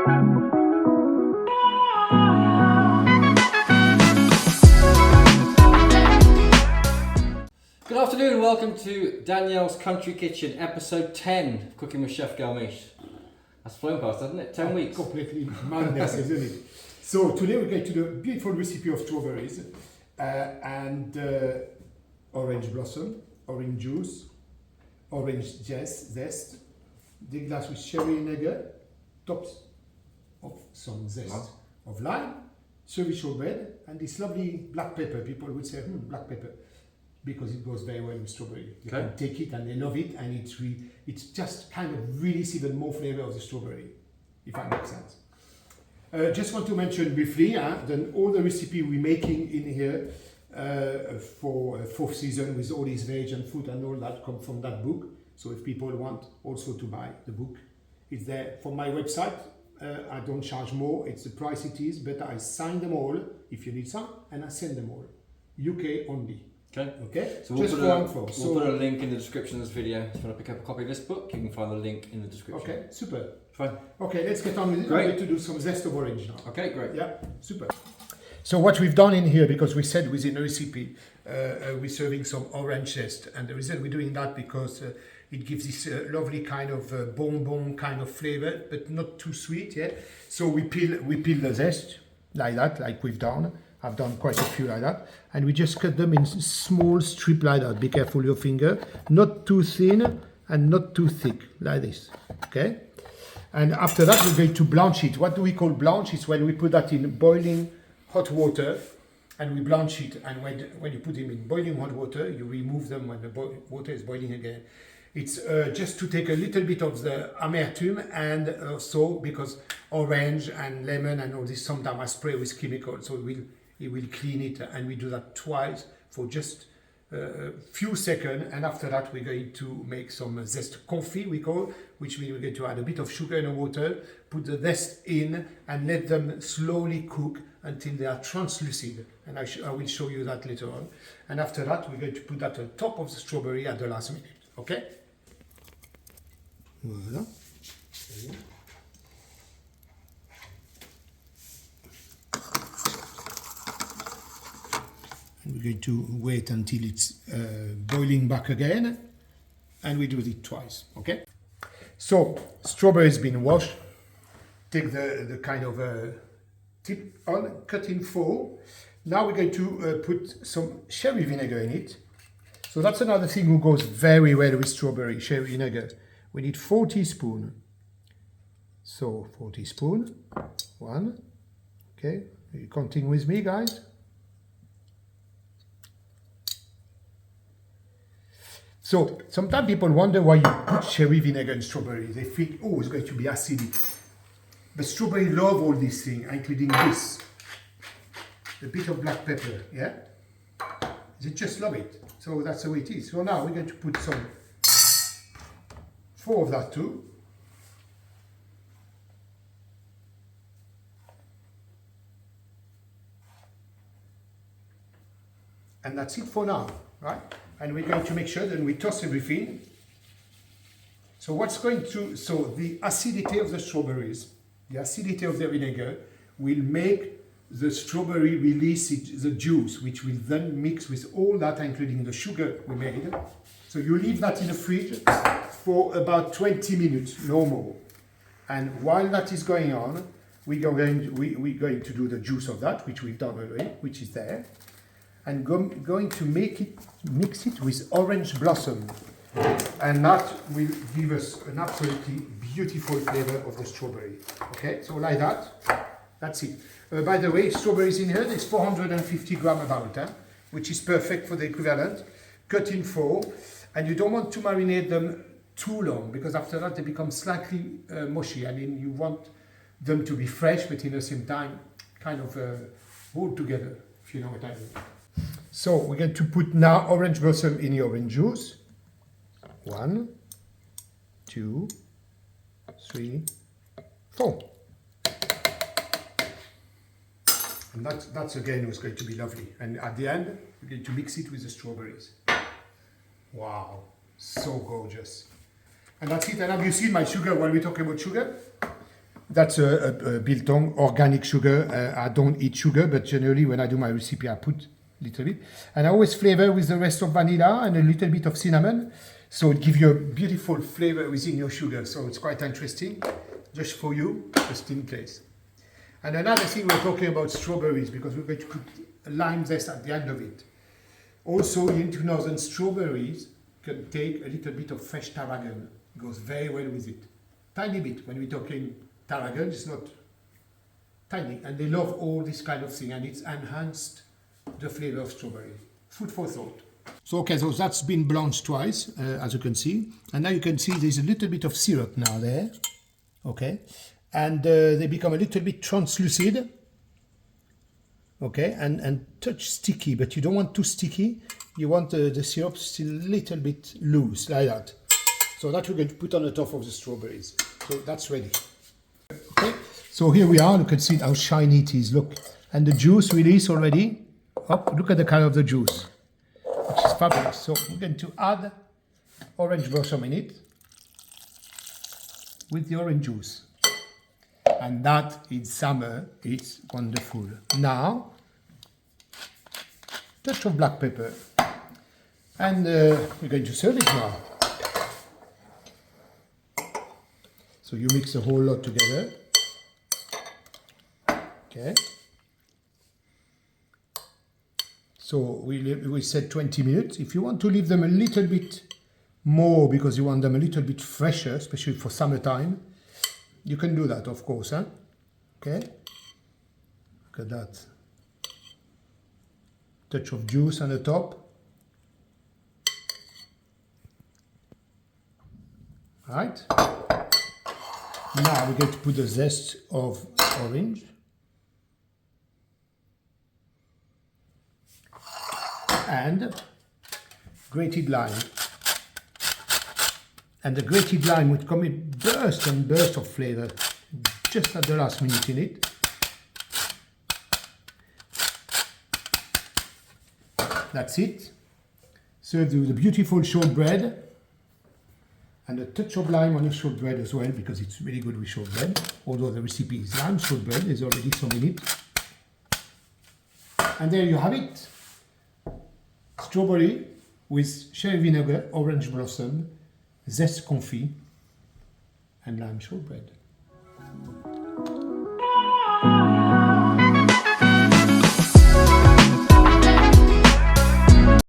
Good afternoon and welcome to Danielle's Country Kitchen, episode 10 of Cooking with Chef Galmiche. That's flown past, hasn't it? 10 weeks. Completely madness, isn't it? So today we're going to do a beautiful recipe of strawberries and orange blossom, orange juice, orange zest, the glass with sherry vinegar, tops of some zest of lime, service shortbread, and this lovely black pepper. People would say, black pepper, because it goes very well with strawberry. You can take it and they love it, and it's just kind of release even more flavor of the strawberry, if that makes sense. Just want to mention briefly then all the recipe we're making in here for fourth season with all these veg and fruit and all that come from that book. So if people want also to buy the book, it's there from my website. I don't charge more, it's the price it is, but I sign them all if you need some, and I send them all. UK only. Okay. So we'll put a link in the description of this video. If you want to pick up a copy of this book, you can find the link in the description. Okay, super. Fine. Okay, let's get on with it. Great. I'm going to do some zest of orange now. Okay, great. Yeah, super. So what we've done in here, because we said within the recipe, we're serving some orange zest, and the reason we're doing that because it gives this lovely kind of bonbon kind of flavor, but not too sweet. Yeah. So we peel the zest like that, like we've done. I've done quite a few like that, and we just cut them in small strip like that. Be careful with your finger, not too thin and not too thick, like this. Okay. And after that, we're going to blanch it. What do we call blanch? It's when we put that in boiling hot water and we blanch it. And when you put them in boiling hot water, you remove them when the water is boiling again. It's just to take a little bit of the amertume, and also because orange and lemon and all this sometimes I spray with chemicals, so it will clean it, and we do that twice for just a few seconds, and after that we're going to make some zest confit, we call, which means we're going to add a bit of sugar in the water, put the zest in, and let them slowly cook until they are translucent, and I will show you that later on. And after that we're going to put that on top of the strawberry at the last minute. Okay? Voilà. And we're going to wait until it's boiling back again, and we do it twice. Okay. So strawberry has been washed. Take the kind of tip on, cut in four. Now we're going to put some sherry vinegar in it. So that's another thing who goes very well with strawberry, sherry vinegar. We need 4 teaspoons. So 4 teaspoons. 1. Okay. Are you counting with me, guys? So sometimes people wonder why you put sherry vinegar in strawberry. They think, oh, it's going to be acidic. But strawberry love all these things, including this. A bit of black pepper, yeah? They just love it. So that's the way it is. So now we're going to put some 4 of that too. And that's it for now, right? And we're going to make sure that we toss everything. So the acidity of the strawberries, the acidity of the vinegar will make the strawberry release the juice, which will then mix with all that, including the sugar we made. So you leave that in the fridge for about 20 minutes, no more. And while that is going on, we're going to do the juice of that, which we've done already, which is there. And going to mix it with orange blossom, and that will give us an absolutely beautiful flavor of the strawberry. Okay, so like that, that's it. By the way, strawberries in here, there's 450 grams about, which is perfect for the equivalent. Cut in 4, and you don't want to marinate them too long, because after that they become slightly mushy. I mean, you want them to be fresh, but in the same time, kind of hold together, if you know what I mean. So we're going to put now orange blossom in the orange juice. 1, 2, 3, 4. And that's again was going to be lovely. And at the end, we're going to mix it with the strawberries. Wow, so gorgeous. And that's it. And have you seen my sugar when we talk about sugar? That's a biltong, organic sugar. I don't eat sugar, but generally when I do my recipe, I put a little bit. And I always flavor with the rest of vanilla and a little bit of cinnamon. So it gives you a beautiful flavor within your sugar. So it's quite interesting, just for you, just in case. And another thing, we're talking about strawberries because we're going to put a lime zest at the end of it. Also, you need to know that strawberries can take a little bit of fresh tarragon. It goes very well with it. Tiny bit, when we're talking tarragon, it's not tiny. And they love all this kind of thing, and it's enhanced the flavor of strawberry. Food for thought. So, okay, so that's been blanched twice, as you can see. And now you can see there's a little bit of syrup now there. Okay. And they become a little bit translucid. Okay, and touch sticky, but you don't want too sticky. You want the syrup still a little bit loose, like that. So that we're going to put on the top of the strawberries. So that's ready. Okay, so here we are. You can see how shiny it is. Look, and the juice release already. Oh, look at the color of the juice, which is fabulous. So we're going to add orange blossom in it with the orange juice. And that in summer is wonderful. Now, touch of black pepper. And we're going to serve it now. So you mix a whole lot together. Okay. So we said 20 minutes. If you want to leave them a little bit more because you want them a little bit fresher, especially for summertime, you can do that, of course, huh? Okay. Look at that. Touch of juice on the top. Right. Now we're going to put the zest of orange. And grated lime. And the grated lime would come in burst and burst of flavor just at the last minute in it. That's it. Served with a beautiful shortbread and a touch of lime on the shortbread as well, because it's really good with shortbread. Although the recipe is lime shortbread, there's already some in it. And there you have it. Strawberry with sherry vinegar, orange blossom, zest confit, and lime shortbread.